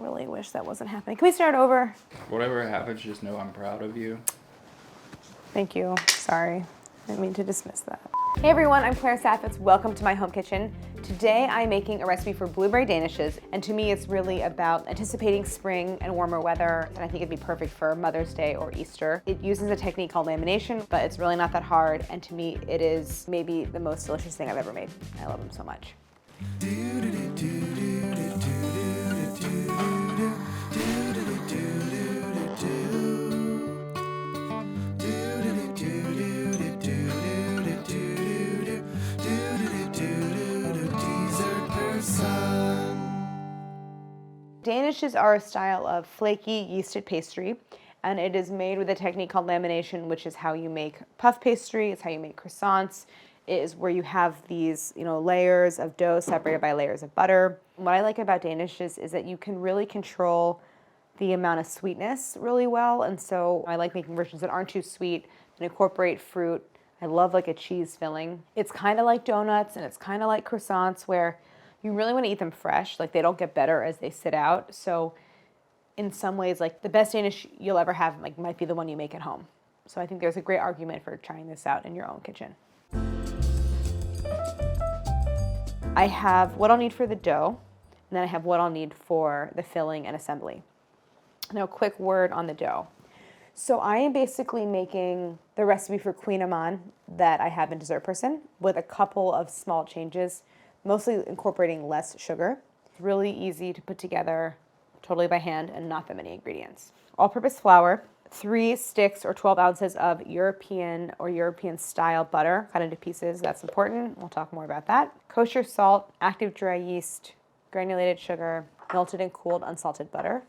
really wish that wasn't happening. Can we start over? Whatever happens, just know I'm proud of you. Thank you. Sorry. I didn't mean to dismiss that. Hey everyone, I'm Claire Saffitz. Welcome to my home kitchen. Today I'm making a recipe for blueberry danishes, and to me it's really about anticipating spring and warmer weather, and I think it'd be perfect for Mother's Day or Easter. It uses a technique called lamination, but it's really not that hard, and to me it is maybe the most delicious thing I've ever made. I love them so much. Danishes are a style of flaky yeasted pastry, and it is made with a technique called lamination, which is how you make puff pastry. It's how you make croissants. It is where you have these, layers of dough separated by layers of butter. What I like about Danishes is that you can really control the amount of sweetness really well, and so I like making versions that aren't too sweet and incorporate fruit. I love like a cheese filling. It's kind of like donuts and it's kind of like croissants where you really want to eat them fresh. Like they don't get better as they sit out. So in some ways, like the best Danish you'll ever have might be the one you make at home. So I think there's a great argument for trying this out in your own kitchen. I have what I'll need for the dough, and then I have what I'll need for the filling and assembly. Now, a quick word on the dough. So I am basically making the recipe for Kouign-amann that I have in Dessert Person with a couple of small changes, mostly incorporating less sugar. It's really easy to put together totally by hand and not that many ingredients. All-purpose flour, 3 sticks or 12 ounces of European or European style butter cut into pieces. That's important. We'll talk more about that. Kosher salt, active dry yeast, granulated sugar, melted and cooled unsalted butter,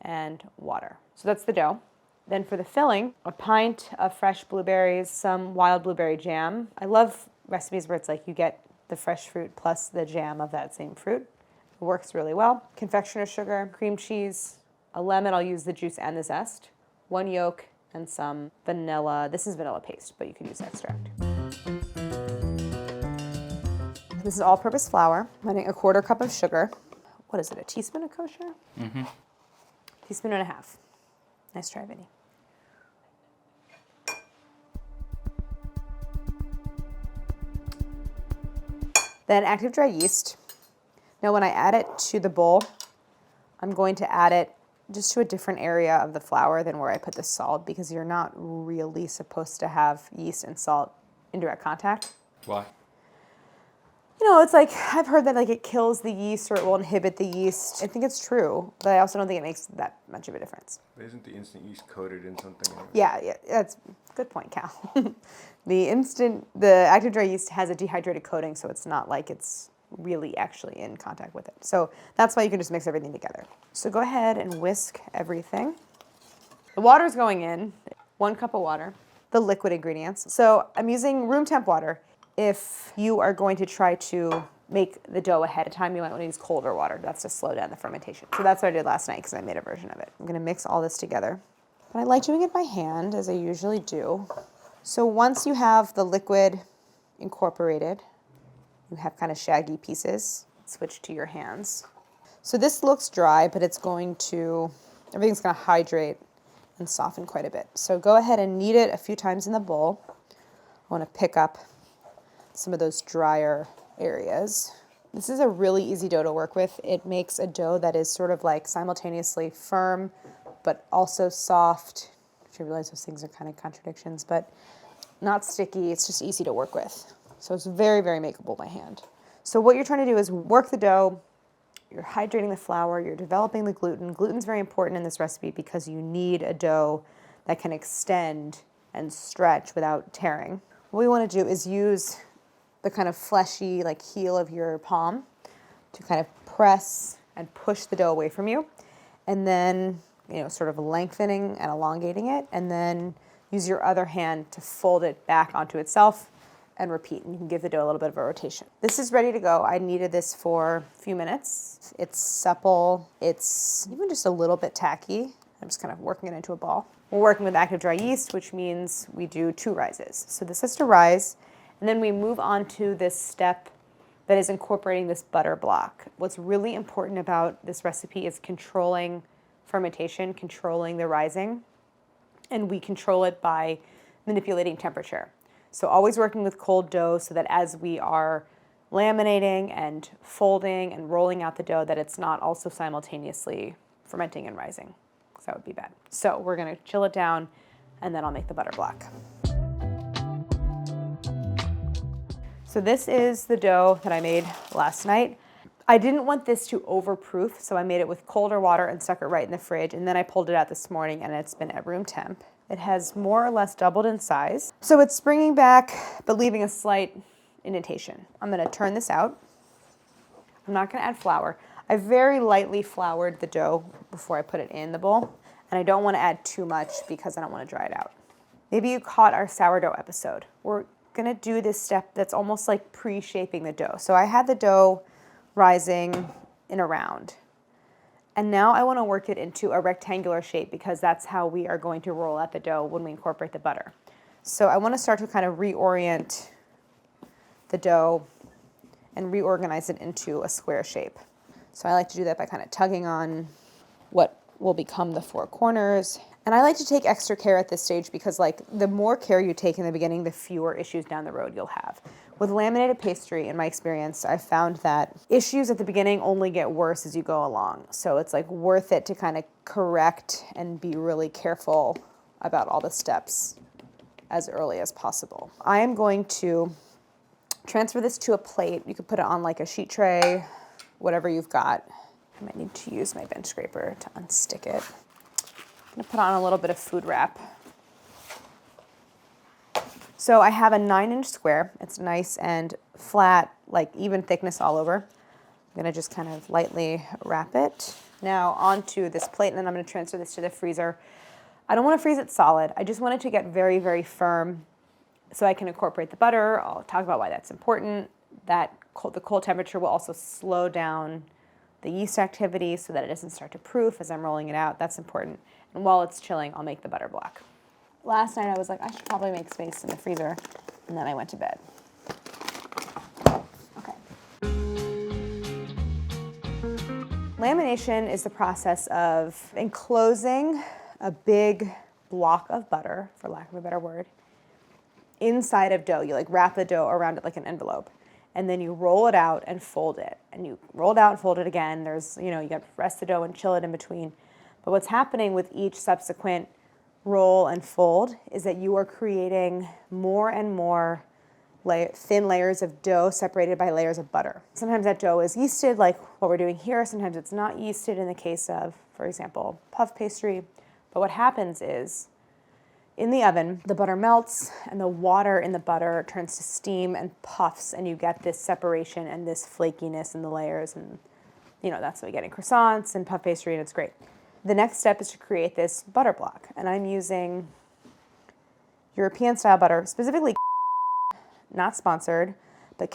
and water. So that's the dough. Then for the filling, a pint of fresh blueberries, some wild blueberry jam. I love recipes where it's like you get the fresh fruit plus the jam of that same fruit. It works really well. Confectioner's sugar, cream cheese, a lemon, I'll use the juice and the zest, 1 yolk, and some vanilla. This is vanilla paste, but you can use extract. This is all-purpose flour. I'm adding 1/4 cup of sugar. What is it, a teaspoon of kosher? Mm-hmm. Teaspoon and a half. Nice try, Vinny. Then active dry yeast. Now when I add it to the bowl, I'm going to add it just to a different area of the flour than where I put the salt, because you're not really supposed to have yeast and salt in direct contact. Why? It's like, I've heard that it kills the yeast or it will inhibit the yeast. I think it's true, but I also don't think it makes that much of a difference. But isn't the instant yeast coated in something? Yeah, that's a good point, Cal. The active dry yeast has a dehydrated coating, so it's not like it's really actually in contact with it. So that's why you can just mix everything together. So go ahead and whisk everything. The water's going in, 1 cup of water, the liquid ingredients. So I'm using room temp water. If you are going to try to make the dough ahead of time, you might want to use colder water. That's to slow down the fermentation. So that's what I did last night because I made a version of it. I'm going to mix all this together. But I like doing it by hand, as I usually do. So once you have the liquid incorporated, you have kind of shaggy pieces, switch to your hands. So this looks dry, but everything's going to hydrate and soften quite a bit. So go ahead and knead it a few times in the bowl. I want to pick up some of those drier areas. This is a really easy dough to work with. It makes a dough that is sort of like simultaneously firm, but also soft, which I realize those things are kind of contradictions, but not sticky. It's just easy to work with. So it's very, very makeable by hand. So what you're trying to do is work the dough, you're hydrating the flour, you're developing the gluten. Gluten's very important in this recipe because you need a dough that can extend and stretch without tearing. What we want to do is use the kind of fleshy heel of your palm to kind of press and push the dough away from you, and then sort of lengthening and elongating it, and then use your other hand to fold it back onto itself and repeat, and you can give the dough a little bit of a rotation. This is ready to go. I kneaded this for a few minutes. It's supple. It's even just a little bit tacky. I'm just kind of working it into a ball. We're working with active dry yeast, which means we do 2 rises. So this has to rise, and then we move on to this step that is incorporating this butter block. What's really important about this recipe is controlling fermentation, controlling the rising, and we control it by manipulating temperature. So always working with cold dough so that as we are laminating and folding and rolling out the dough, that it's not also simultaneously fermenting and rising, because that would be bad. So we're gonna chill it down, and then I'll make the butter block. So this is the dough that I made last night. I didn't want this to overproof, so I made it with colder water and stuck it right in the fridge, and then I pulled it out this morning and it's been at room temp. It has more or less doubled in size. So it's springing back, but leaving a slight indentation. I'm gonna turn this out. I'm not gonna add flour. I very lightly floured the dough before I put it in the bowl, and I don't wanna add too much because I don't wanna dry it out. Maybe you caught our sourdough episode. We're gonna do this step that's almost like pre-shaping the dough. So I had the dough rising in a round. And now I want to work it into a rectangular shape because that's how we are going to roll out the dough when we incorporate the butter. So I want to start to kind of reorient the dough and reorganize it into a square shape. So I like to do that by kind of tugging on what will become the four corners. And I like to take extra care at this stage because like the more care you take in the beginning, the fewer issues down the road you'll have. With laminated pastry, in my experience, I've found that issues at the beginning only get worse as you go along. So it's like worth it to kind of correct and be really careful about all the steps as early as possible. I am going to transfer this to a plate. You could put it on like a sheet tray, whatever you've got. I might need to use my bench scraper to unstick it. I'm gonna put on a little bit of food wrap. So I have a 9-inch square. It's nice and flat, like even thickness all over. I'm gonna just kind of lightly wrap it. Now onto this plate, and then I'm gonna transfer this to the freezer. I don't wanna freeze it solid. I just want it to get very, very firm so I can incorporate the butter. I'll talk about why that's important. The cold temperature will also slow down the yeast activity so that it doesn't start to proof as I'm rolling it out. That's important. And while it's chilling, I'll make the butter block. Last night I was like, I should probably make space in the freezer, and then I went to bed. Okay. Lamination is the process of enclosing a big block of butter, for lack of a better word, inside of dough. You like wrap the dough around it like an envelope, and then you roll it out and fold it. And you roll it out and fold it again. There's, you got to rest the dough and chill it in between. But what's happening with each subsequent roll and fold is that you are creating more and more thin layers of dough separated by layers of butter. Sometimes that dough is yeasted, like what we're doing here. Sometimes it's not yeasted in the case of, for example, puff pastry. But what happens is, in the oven, the butter melts and the water in the butter turns to steam and puffs, and you get this separation and this flakiness in the layers. And that's what we get in croissants and puff pastry, and it's great. The next step is to create this butter block, and I'm using European style butter, specifically not sponsored, but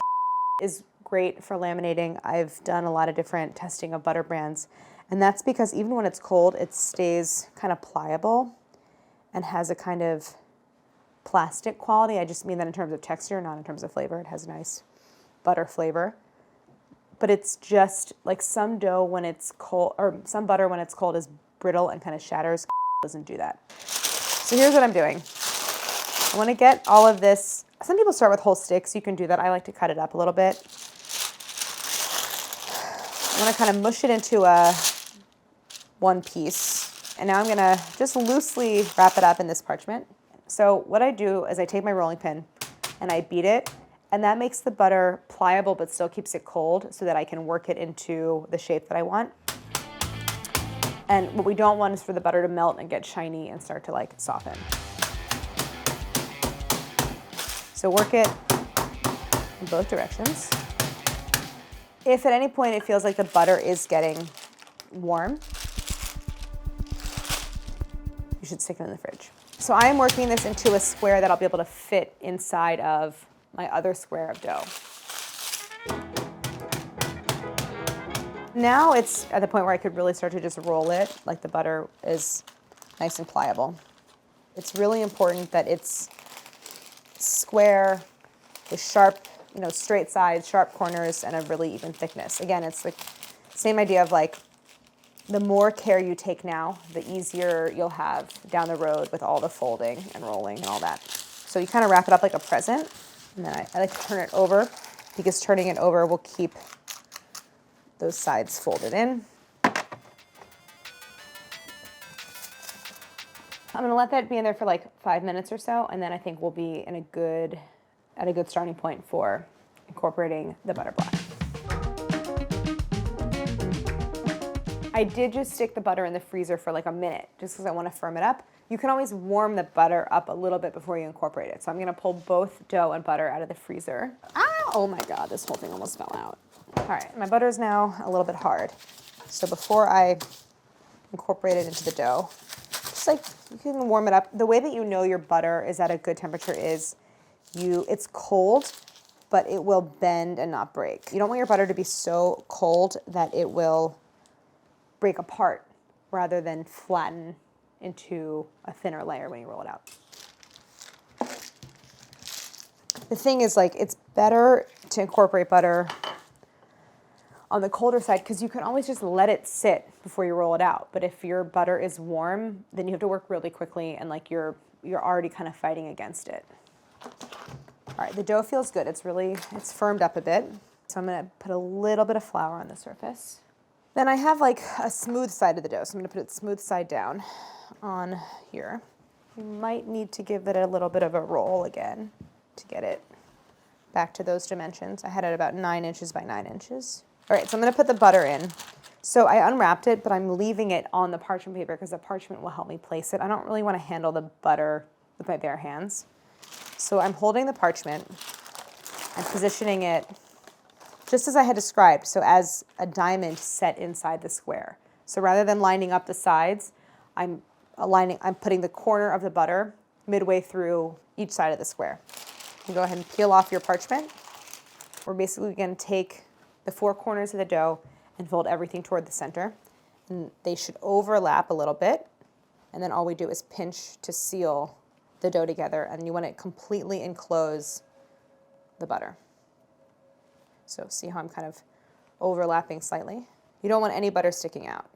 is great for laminating. I've done a lot of different testing of butter brands, and that's because even when it's cold, it stays kind of pliable and has a kind of plastic quality. I just mean that in terms of texture, not in terms of flavor. It has a nice butter flavor. But it's just like some dough when it's cold, or some butter when it's cold is brittle and kind of shatters. Doesn't do that. So here's what I'm doing. I want to get all of this. Some people start with whole sticks. You can do that. I like to cut it up a little bit. I want to kind of mush it into one piece. And now I'm going to just loosely wrap it up in this parchment. So what I do is I take my rolling pin and I beat it. And that makes the butter pliable but still keeps it cold so that I can work it into the shape that I want. And what we don't want is for the butter to melt and get shiny and start to like soften. So work it in both directions. If at any point it feels like the butter is getting warm, you should stick it in the fridge. So I am working this into a square that I'll be able to fit inside of my other square of dough. Now it's at the point where I could really start to just roll it, like the butter is nice and pliable. It's really important that it's square with sharp you know, straight sides, sharp corners, and a really even thickness. Again, it's the same idea of like, the more care you take now, the easier you'll have down the road with all the folding and rolling and all that. So you kind of wrap it up like a present, and then I like to turn it over, because turning it over will keep those sides folded in. I'm gonna let that be in there for like 5 minutes or so, and then I think we'll be in at a good starting point for incorporating the butter block. I did just stick the butter in the freezer for like a minute, just because I want to firm it up. You can always warm the butter up a little bit before you incorporate it. So I'm gonna pull both dough and butter out of the freezer. Ah, oh my God, this whole thing almost fell out. All right, my butter is now a little bit hard. So before I incorporate it into the dough, just like, you can warm it up. The way that you know your butter is at a good temperature is it's cold, but it will bend and not break. You don't want your butter to be so cold that it will break apart rather than flatten into a thinner layer when you roll it out. The thing is, like, it's better to incorporate butter on the colder side because you can always just let it sit before you roll it out. But if your butter is warm, then you have to work really quickly, and like you're already kind of fighting against it. All right, the dough feels good. It's firmed up a bit. So I'm gonna put a little bit of flour on the surface. Then I have like a smooth side of the dough, so I'm gonna put it smooth side down on here. You might need to give it a little bit of a roll again to get it back to those dimensions. I had it about 9 inches by 9 inches. All right, so I'm gonna put the butter in. So I unwrapped it, but I'm leaving it on the parchment paper because the parchment will help me place it. I don't really wanna handle the butter with my bare hands. So I'm holding the parchment and positioning it just as I had described, so as a diamond set inside the square. So rather than lining up the sides, I'm putting the corner of the butter midway through each side of the square. You can go ahead and peel off your parchment. We're basically gonna take the 4 corners of the dough and fold everything toward the center. And they should overlap a little bit. And then all we do is pinch to seal the dough together, and you want to completely enclose the butter. So see how I'm kind of overlapping slightly? You don't want any butter sticking out.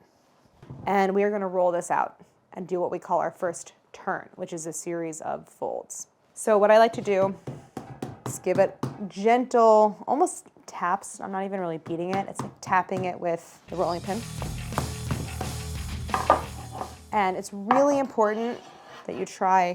And we are going to roll this out and do what we call our first turn, which is a series of folds. So what I like to do is give it gentle, almost taps. I'm not even really beating it. It's like tapping it with the rolling pin. And it's really important that you try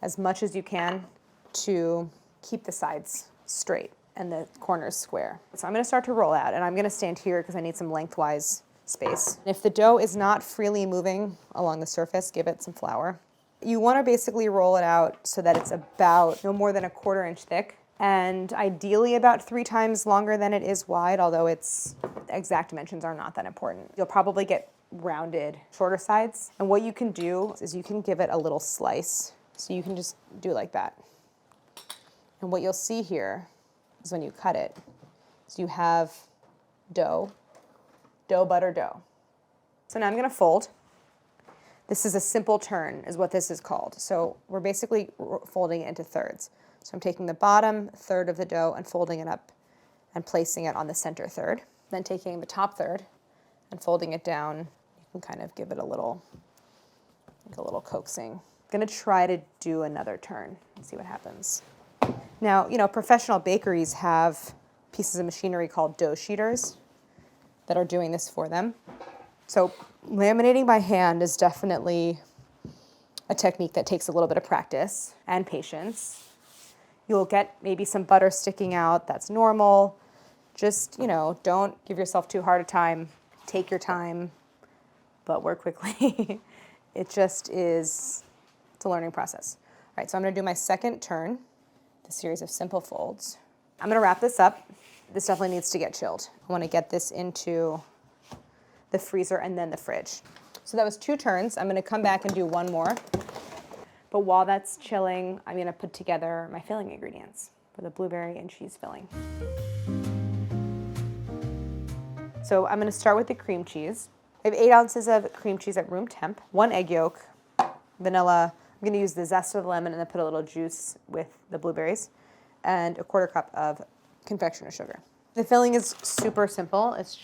as much as you can to keep the sides straight and the corners square. So I'm gonna start to roll out, and I'm gonna stand here because I need some lengthwise space. If the dough is not freely moving along the surface, give it some flour. You wanna basically roll it out so that it's about no more than 1/4 inch thick, and ideally about 3 times longer than it is wide, although its exact dimensions are not that important. You'll probably get rounded, shorter sides. And what you can do is you can give it a little slice. So you can just do like that. And what you'll see here is when you cut it, is you have dough, butter, dough. So now I'm gonna fold. This is a simple turn, is what this is called. So we're basically folding it into thirds. So I'm taking the bottom third of the dough and folding it up and placing it on the center third. Then taking the top third and folding it down. You can kind of give it a little coaxing. I'm gonna try to do another turn and see what happens. Now, you know, professional bakeries have pieces of machinery called dough sheeters that are doing this for them. So laminating by hand is definitely a technique that takes a little bit of practice and patience. You'll get maybe some butter sticking out, that's normal. Just, you know, don't give yourself too hard a time. Take your time, but work quickly. It's a learning process. All right, so I'm gonna do my second turn, the series of simple folds. I'm gonna wrap this up. This definitely needs to get chilled. I wanna get this into the freezer and then the fridge. So that was 2 turns. I'm gonna come back and do 1 more. But while that's chilling, I'm gonna put together my filling ingredients for the blueberry and cheese filling. So I'm gonna start with the cream cheese. I have 8 ounces of cream cheese at room temp, 1 egg yolk, vanilla. I'm gonna use the zest of the lemon and then put a little juice with the blueberries. and a 1/4 cup of confectioner sugar. The filling is super simple. It's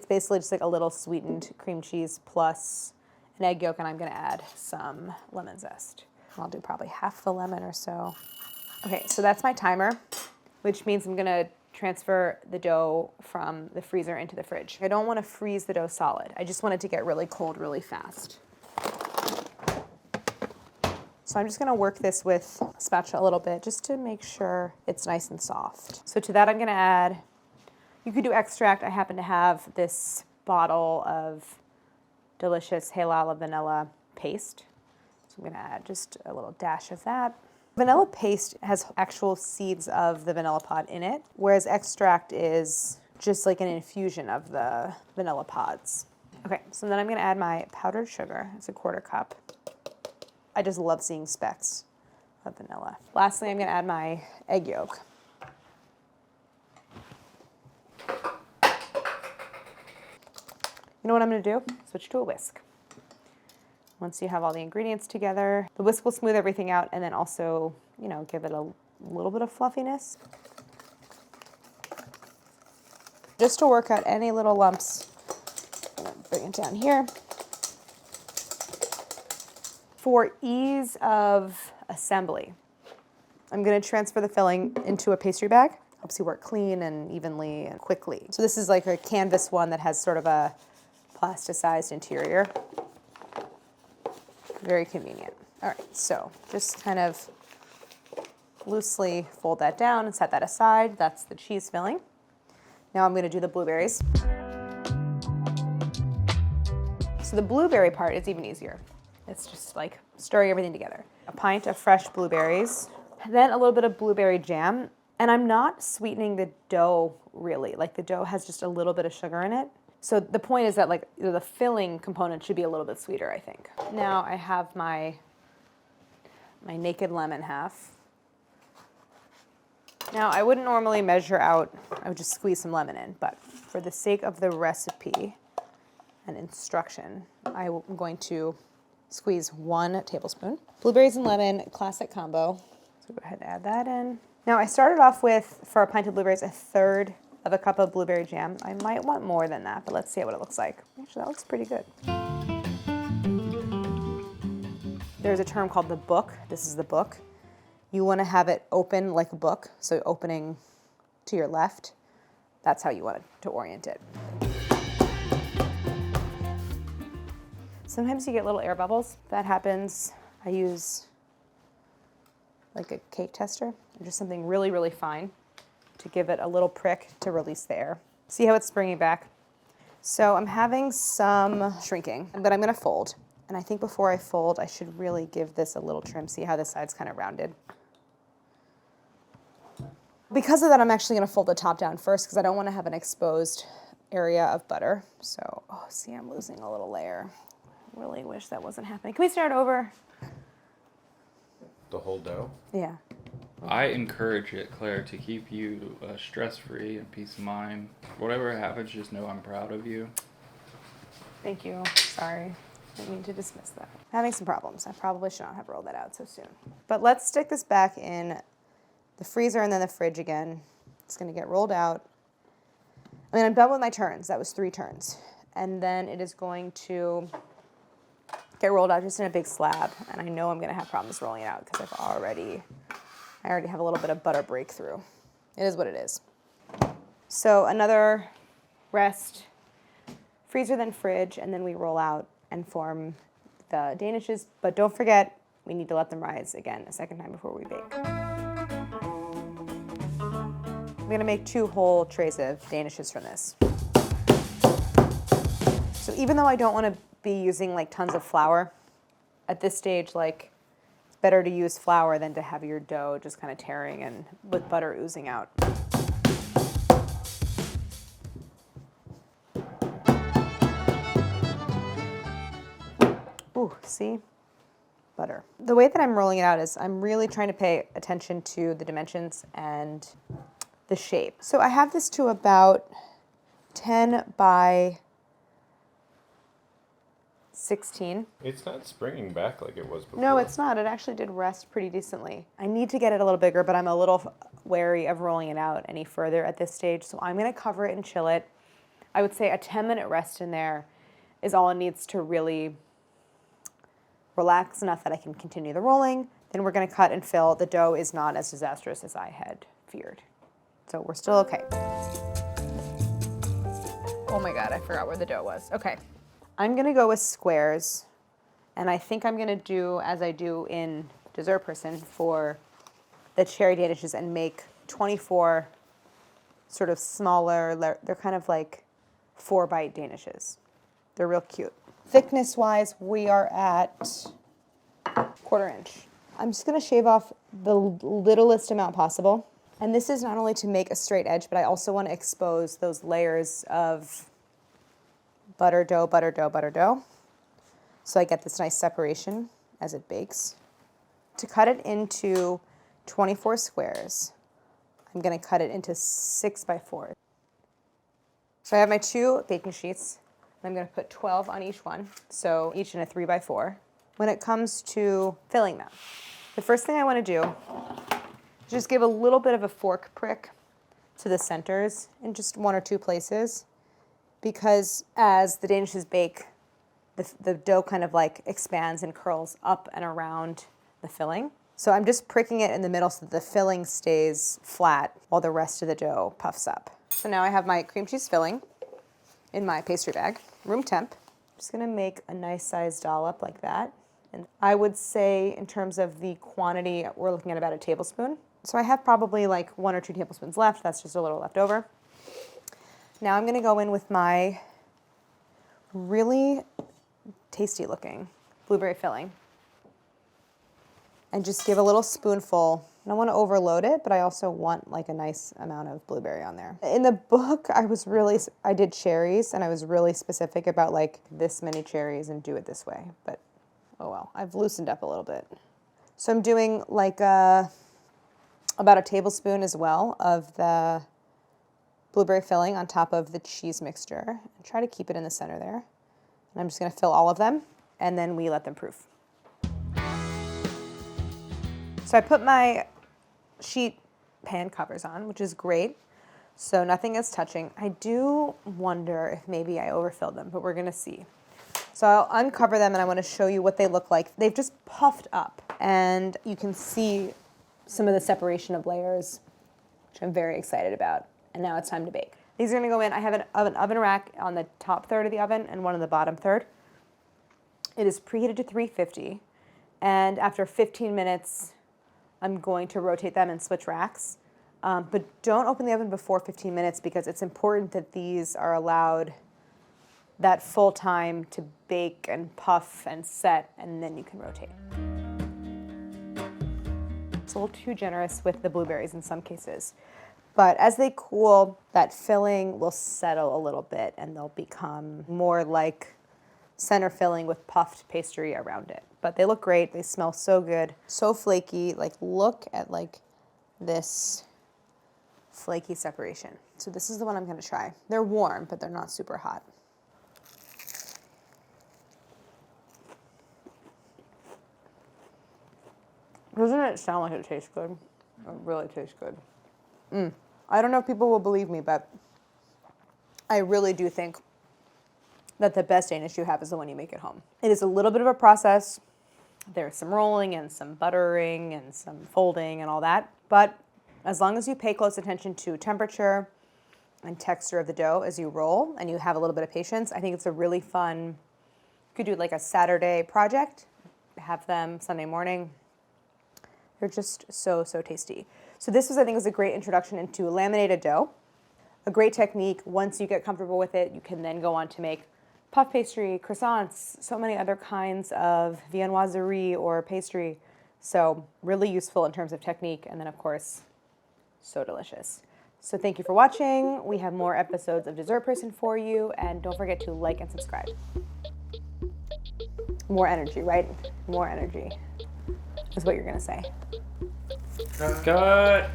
basically just like a little sweetened cream cheese plus an egg yolk, and I'm gonna add some lemon zest. I'll do probably half the lemon or so. Okay, so that's my timer, which means I'm gonna transfer the dough from the freezer into the fridge. I don't wanna freeze the dough solid. I just want it to get really cold really fast. So I'm just gonna work this with a spatula a little bit just to make sure it's nice and soft. So to that I'm gonna add, you could do extract. I happen to have this bottle of delicious halal vanilla paste. So I'm gonna add just a little dash of that. Vanilla paste has actual seeds of the vanilla pod in it, whereas extract is just like an infusion of the vanilla pods. Okay, so then I'm gonna add my powdered sugar. It's a 1/4 cup. I just love seeing specks of vanilla. Lastly, I'm gonna add my egg yolk. You know what I'm gonna do? Switch to a whisk. Once you have all the ingredients together, the whisk will smooth everything out and then also, you know, give it a little bit of fluffiness. Just to work out any little lumps, I'm gonna bring it down here. For ease of assembly, I'm gonna transfer the filling into a pastry bag. Helps you work clean and evenly and quickly. So this is like a canvas one that has sort of a plasticized interior. Very convenient. All right, so just kind of loosely fold that down and set that aside. That's the cheese filling. Now I'm gonna do the blueberries. So the blueberry part is even easier. It's just like stirring everything together. A pint of fresh blueberries, then a little bit of blueberry jam. And I'm not sweetening the dough really. Like the dough has just a little bit of sugar in it. So the point is that like the filling component should be a little bit sweeter, I think. Now I have my naked lemon half. Now I wouldn't normally measure out, I would just squeeze some lemon in, but for the sake of the recipe and instruction, I'm going to squeeze 1 tablespoon. Blueberries and lemon, classic combo. So go ahead and add that in. Now I started off with, for a pint of blueberries, 1/3 of a cup of blueberry jam. I might want more than that, but let's see what it looks like. Actually, that looks pretty good. There's a term called the book. This is the book. You want to have it open like a book, so opening to your left. That's how you want it to orient it. Sometimes you get little air bubbles. If that happens, I use like a cake tester, or just something really, really fine to give it a little prick to release the air. See how it's springing back? So I'm having some shrinking, but I'm gonna fold. And I think before I fold, I should really give this a little trim. See how the side's kind of rounded? Because of that, I'm actually gonna fold the top down first because I don't wanna have an exposed area of butter. So, oh, see, I'm losing a little layer. I really wish that wasn't happening. Can we start over? The whole dough? Yeah. I encourage it, Claire, to keep you stress-free and peace of mind. Whatever happens, just know I'm proud of you. Thank you. Sorry. Didn't mean to dismiss that. Having some problems. I probably should not have rolled that out so soon. But let's stick this back in the freezer and then the fridge again. It's going to get rolled out. I mean, I'm done with my turns. That was 3 turns. And then it is going to get rolled out just in a big slab. And I know I'm going to have problems rolling it out because I already have a little bit of butter breakthrough. It is what it is. So another rest, freezer then fridge, and then we roll out and form the Danishes. But don't forget, we need to let them rise again a second time before we bake. I'm gonna make 2 whole trays of Danishes from this. So even though I don't wanna be using like tons of flour, at this stage, like, it's better to use flour than to have your dough just kind of tearing and with butter oozing out. Ooh, see? Butter. The way that I'm rolling it out is I'm really trying to pay attention to the dimensions and the shape. So I have this to about 10 by 16. It's not springing back like it was before. No, it's not. It actually did rest pretty decently. I need to get it a little bigger, but I'm a little wary of rolling it out any further at this stage. So I'm gonna cover it and chill it. I would say a 10-minute rest in there is all it needs to really relax enough that I can continue the rolling. Then we're gonna cut and fill. The dough is not as disastrous as I had feared. So we're still okay. Oh my God, I forgot where the dough was. Okay. I'm gonna go with squares, and I think I'm gonna do as I do in Dessert Person for the cherry danishes and make 24 sort of smaller, they're kind of like 4-bite danishes. They're real cute. Thickness-wise, we are at 1/4 inch. I'm just gonna shave off the littlest amount possible. And this is not only to make a straight edge, but I also want to expose those layers of butter dough, butter dough, butter dough. So I get this nice separation as it bakes. To cut it into 24 squares, I'm going to cut it into 6x4. So I have my 2 baking sheets. I'm going to put 12 on each one, so each in a 3x4. When it comes to filling them, the first thing I want to do is just give a little bit of a fork prick to the centers in just 1 or 2 places, because as the danishes bake, the dough kind of like expands and curls up and around the filling. So I'm just pricking it in the middle so that the filling stays flat while the rest of the dough puffs up. So now I have my cream cheese filling in my pastry bag, room temp. I'm just gonna make a nice sized dollop like that. And I would say in terms of the quantity, we're looking at about a tablespoon. So I have probably like 1 or 2 tablespoons left. That's just a little left over. Now I'm gonna go in with my really tasty looking blueberry filling and just give a little spoonful. I don't want to overload it, but I also want like a nice amount of blueberry on there. In the book, I did cherries, and I was really specific about like this many cherries and do it this way, but oh well, I've loosened up a little bit. So I'm doing like about a tablespoon as well of the blueberry filling on top of the cheese mixture, and try to keep it in the center there. And I'm just gonna fill all of them, and then we let them proof. So I put my sheet pan covers on, which is great. So nothing is touching. I do wonder if maybe I overfilled them, but we're gonna see. So I'll uncover them and I wanna show you what they look like. They've just puffed up, and you can see some of the separation of layers, which I'm very excited about. And now it's time to bake. These are gonna go in. I have an oven rack on the top third of the oven and one on the bottom third. It is preheated to 350, and after 15 minutes, I'm going to rotate them and switch racks. But don't open the oven before 15 minutes because it's important that these are allowed that full time to bake and puff and set, and then you can rotate. It's a little too generous with the blueberries in some cases. But as they cool, that filling will settle a little bit and they'll become more like center filling with puffed pastry around it. But they look great. They smell so good. So flaky. Like, look at like this flaky separation. So this is the one I'm gonna try. They're warm, but they're not super hot. Doesn't it sound like it tastes good? It really tastes good. I don't know if people will believe me, but I really do think that the best Danish you have is the one you make at home. It is a little bit of a process. There's some rolling and some buttering and some folding and all that. But as long as you pay close attention to temperature and texture of the dough as you roll and you have a little bit of patience, I think it's a really fun, you could do like a Saturday project, have them Sunday morning. They're just so, so tasty. So this was, I think, was a great introduction into laminated dough. A great technique. Once you get comfortable with it, you can then go on to make puff pastry, croissants, so many other kinds of viennoiserie or pastry. So really useful in terms of technique, and then of course, so delicious. So thank you for watching. We have more episodes of Dessert Person for you, and don't forget to like and subscribe. More energy, right? More energy is what you're gonna say. Cut.